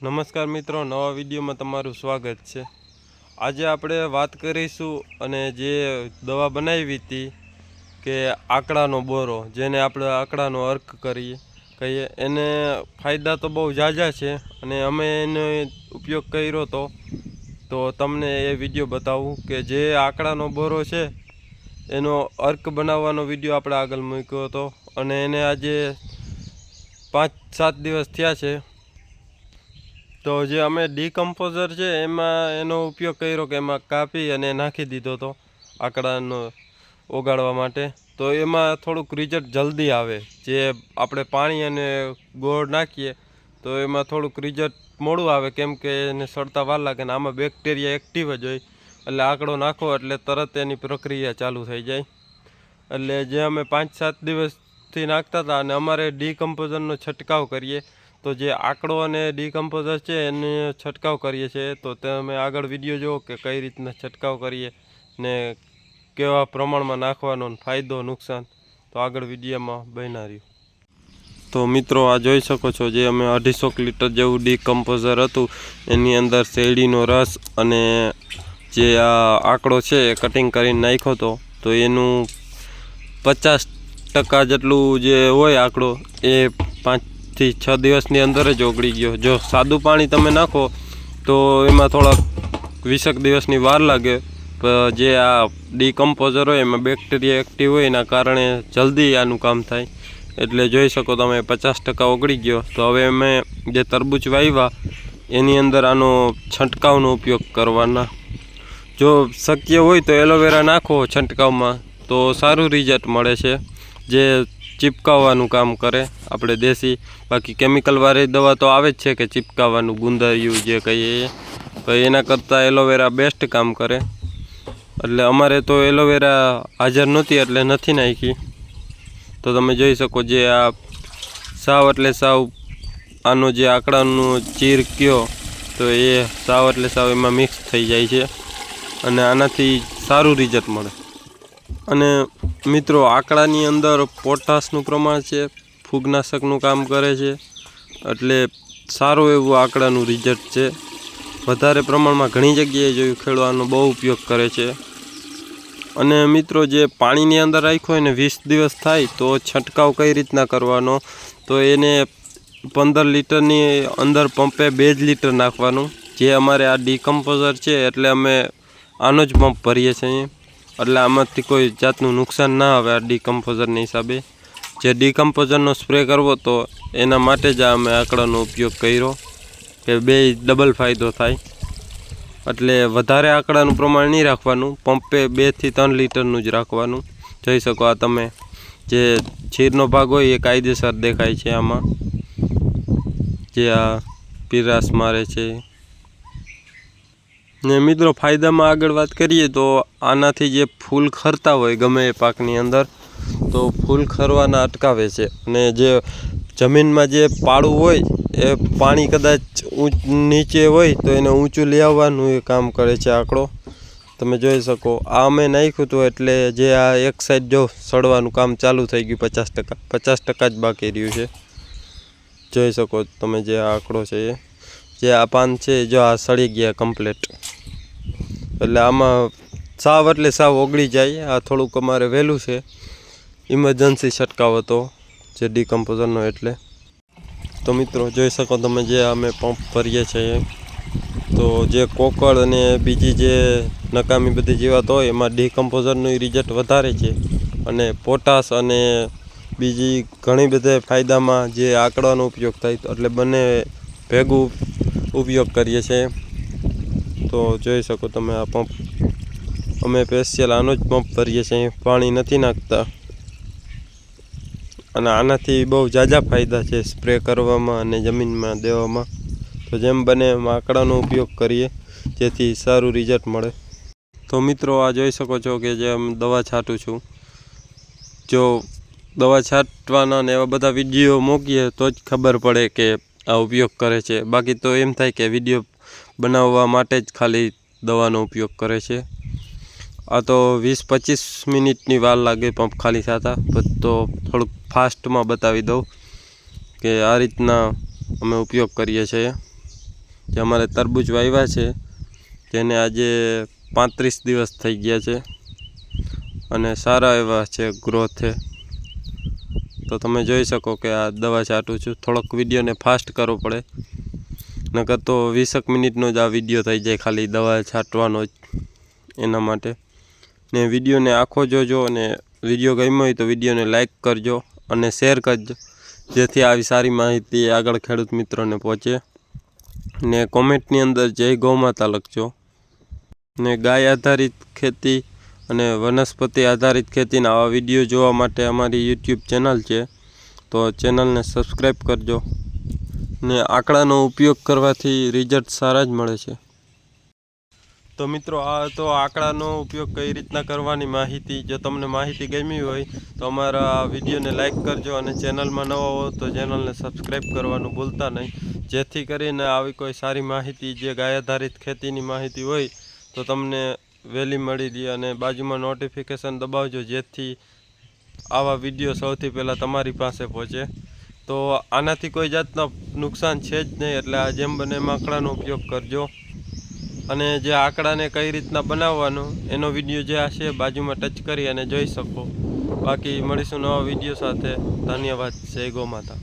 નમસ્કાર મિત્રો, નવા વિડીયોમાં તમારું સ્વાગત છે। આજે આપણે વાત કરીશું અને જે દવા બનાવી હતી કે આકડાનો બોરો, જેને આપણે આકડાનો અર્ક કહીએ, એને ફાયદા તો બહુ ઝાઝા છે અને અમે એનો ઉપયોગ કર્યો તો તમને એ વિડીયો બતાવું કે જે આકડાનો બોરો છે એનો અર્ક બનાવવાનો વિડીયો આપણે આગળ મૂક્યો હતો અને એને આજે 5-7 દિવસ થયા છે। તો જે અમે ડીકમ્પોઝર છે એમાં એનો ઉપયોગ કર્યો કે એમાં કાપી અને નાખી દીધો હતો આકડાનો ઓગાળવા માટે। તો એમાં થોડુંક રિઝલ્ટ જલ્દી આવે। જે આપણે પાણી અને ગોળ નાખીએ તો એમાં થોડુંક રિઝલ્ટ મોડું આવે, કેમ કે એને સડતા વાર લાગે ને આમાં બેક્ટેરિયા એક્ટિવ જ હોય, એટલે આકડો નાખો એટલે તરત એની પ્રક્રિયા ચાલુ થઈ જાય। એટલે જે અમે 5-7 દિવસથી નાખતા હતા અને અમારે ડીકમ્પોઝરનો છંટકાવ કરીએ તો જે આકડો અને ડીકમ્પોઝર છે એને છંટકાવ કરીએ છીએ। તો તમે આગળ વિડીયો જુઓ કે કઈ રીતના છંટકાવ કરીએ ને કેવા પ્રમાણમાં નાખવાનો, ફાયદો નુકસાન, તો આગળ વિડીયોમાં બન્યા રહ્યું। તો મિત્રો, આ જોઈ શકો છો જે અમે 250 લિટર જેવું ડીકમ્પોઝર હતું એની અંદર શેરડીનો રસ અને જે આ આકડો છે એ કટિંગ કરીને નાખ્યો હતો। તો એનું 50% જેટલું જે હોય આકડો એ 5થી 6 દિવસની અંદર જ ઓગળી ગયો। જો સાદું પાણી તમે નાખો તો એમાં થોડાક 20 દિવસની વાર લાગે, પણ જે આ ડીકમ્પોઝર હોય એમાં બેક્ટેરિયા એક્ટિવ હોય એના કારણે જલ્દી આનું કામ થાય। એટલે જોઈ શકો તમે 50% ઓગળી ગયો। તો હવે અમે જે તરબૂચ વાવ્યા એની અંદર આનો છંટકાવનો ઉપયોગ કરવાના। જો શક્ય હોય તો એલોવેરા નાખો છંટકાવમાં તો સારું રિઝલ્ટ મળે છે, જે ચીપકાવવાનું કામ કરે આપણે દેશી। બાકી કેમિકલવાળી દવા તો આવે જ છે કે ચીપકાવવાનું, ગુંદરિયું જે કહીએ, પણ એના કરતાં એલોવેરા બેસ્ટ કામ કરે। એટલે અમારે તો એલોવેરા હાજર નહોતી એટલે નથી નાખી। તો તમે જોઈ શકો જે આ સાવ એટલે સાવ આનો જે આકડાનો ચીર કયો તો એ સાવ એટલે સાવ એમાં મિક્સ થઈ જાય છે અને આનાથી સારું રિઝલ્ટ મળે। અને મિત્રો, આકડાની અંદર પોટાશનું પ્રમાણ છે, ફૂગનાશકનું કામ કરે છે, એટલે સારું એવું આકડાનું રિઝલ્ટ છે। વધારે પ્રમાણમાં ઘણી જગ્યાએ જોયું ખેડૂતોનો બહુ ઉપયોગ કરે છે। અને મિત્રો, જે પાણીની અંદર રાખ્યો એને 20 દિવસ થાય તો છંટકાવ કઈ રીતના કરવાનો, તો એને 15 લિટરની અંદર પંપે 2 જ લિટર નાખવાનું। જે અમારે આ ડીકમ્પોઝર છે એટલે અમે આનો જ પંપ ભરીએ છીએ, એટલે આમાંથી કોઈ જાતનું નુકસાન ના આવે આ ડીકમ્પોઝરના હિસાબે। જે ડીકમ્પોઝરનો સ્પ્રે કરવો તો એના માટે જ અમે આકડાનો ઉપયોગ કર્યો કે બે ડબલ ફાયદો થાય। એટલે વધારે આકડાનું પ્રમાણ નહીં રાખવાનું, પંપે 2 થી 3 લિટરનું જ રાખવાનું। જોઈ શકો આ તમે જે છીરનો ભાગ હોય એ કાયદેસર દેખાય છે આમાં, જે આ પીરાશ મારે છે। ને મિત્રો, ફાયદામાં આગળ વાત કરીએ તો આનાથી જે ફૂલ ખરતા હોય ગમે એ પાકની અંદર તો ફૂલ ખરવાના અટકાવે છે। અને જે જમીનમાં જે પાળું હોય એ પાણી કદાચ નીચે હોય તો એને ઊંચું લઈ આવવાનું એ કામ કરે છે આકડો। તમે જોઈ શકો આ અમે નાખ્યું હતું એટલે જે આ એક સાઈડ જો સડવાનું કામ ચાલુ થઈ ગયું, 50% જ બાકી રહ્યું છે। જોઈ શકો તમે જે આ આકડો છે એ જે આ પાન છે જો આ સડી ગયા કમ્પ્લીટ, એટલે આમાં સાવ એટલે સાવ ઓગળી જાય। આ થોડુંક અમારે વહેલું છે, ઇમરજન્સી છંટકાવ હતો જે ડીકમ્પોઝરનો એટલે। તો મિત્રો, જોઈ શકો તમે જે અમે પંપ ભરીએ છીએ તો જે કોકળ અને બીજી જે નકામી બધી જીવાત હોય એમાં ડીકમ્પોઝરનું રિઝલ્ટ વધારે છે અને પોટાશ અને બીજી ઘણી બધી ફાયદામાં જે આકડાનો ઉપયોગ થાય તો એટલે બંને ભેગું ઉપયોગ કરીએ છીએ। તો જોઈ શકો તમે આ પંપ અમે સ્પેશિયલ આનો જ પંપ ભરીએ છીએ, પાણી નથી નાખતા। અને આનાથી બહુ ઝાઝા ફાયદા છે સ્પ્રે કરવામાં અને જમીનમાં દેવામાં। તો જેમ બને એમ આકડાનો ઉપયોગ કરીએ જેથી સારું રિઝલ્ટ મળે। તો મિત્રો, આ જોઈ શકો છો કે જે દવા છાંટું છું, જો દવા છાંટવાના ને એવા બધા વિડીયો મૂકીએ તો જ ખબર પડે કે આ ઉપયોગ કરે છે। બાકી તો એમ થાય કે વિડીયો બનાવવા માટે જ ખાલી દવાનો ઉપયોગ કરે છે। આ તો 20-25 મિનિટની વાર લાગે પંપ ખાલી થતા, તો થોડુંક ફાસ્ટમાં બતાવી દઉં કે આ રીતના અમે ઉપયોગ કરીએ છીએ। જે અમારે તરબૂચ વાવ્યા છે તેને આજે 35 દિવસ થઈ ગયા છે અને સારા એવા છે ગ્રોથ છે. તો તમે જોઈ શકો કે આ દવા છાંટું છું. થોડોક વિડીયોને ફાસ્ટ કરવો પડે, નકર તો 20 મિનિટનો જ આ વિડીયો થઈ જાય ખાલી દવા છાંટવાનો જ. એના માટે ને વિડીયોને આખો જોજો અને વિડીયો ગમ્યો હોય તો વિડીયોને લાઈક કરજો અને શેર કરજો, જેથી આવી સારી માહિતી આગળ ખેડૂત મિત્રોને પહોંચે. ને કોમેન્ટની અંદર જય ગૌ માતા લખજો. ને ગાય આધારિત ખેતી અને વનસ્પતિ આધારિત ખેતીના આવા વિડીયો જોવા માટે અમારી YouTube ચેનલ છે, તો ચેનલને સબસ્ક્રાઈબ કરજો. ને આંકડાનો ઉપયોગ કરવાથી રિઝલ્ટ સારા જ મળે છે. તો મિત્રો, આ તો આંકડાનો ઉપયોગ કઈ રીતના કરવાની માહિતી. જો તમને માહિતી ગમી હોય તો અમારા વિડીયોને લાઈક કરજો અને ચેનલમાં નવા હો તો ચેનલને સબસ્ક્રાઈબ કરવાનું ભૂલતા નહીં, જેથી કરીને આવી કોઈ સારી માહિતી જે ગાય આધારિત ખેતીની માહિતી હોય તો તમને વહેલી મળી રહે. અને બાજુમાં નોટિફિકેશન દબાવજો, જેથી આવા વિડીયો સૌથી પહેલાં તમારી પાસે પહોંચે. તો આનાથી કોઈ જાતના નુકસાન છે જ નહીં, એટલે આ જેમ બને એમ આંકડાનો ઉપયોગ કરજો. અને જે આંકડાને કઈ રીતના બનાવવાનો એનો વિડીયો જે હશે બાજુમાં ટચ કરી અને જોઈ શકો. બાકી મળીશું નવા વિડીયો સાથે. ધન્યવાદ. જય ગૌ માતા.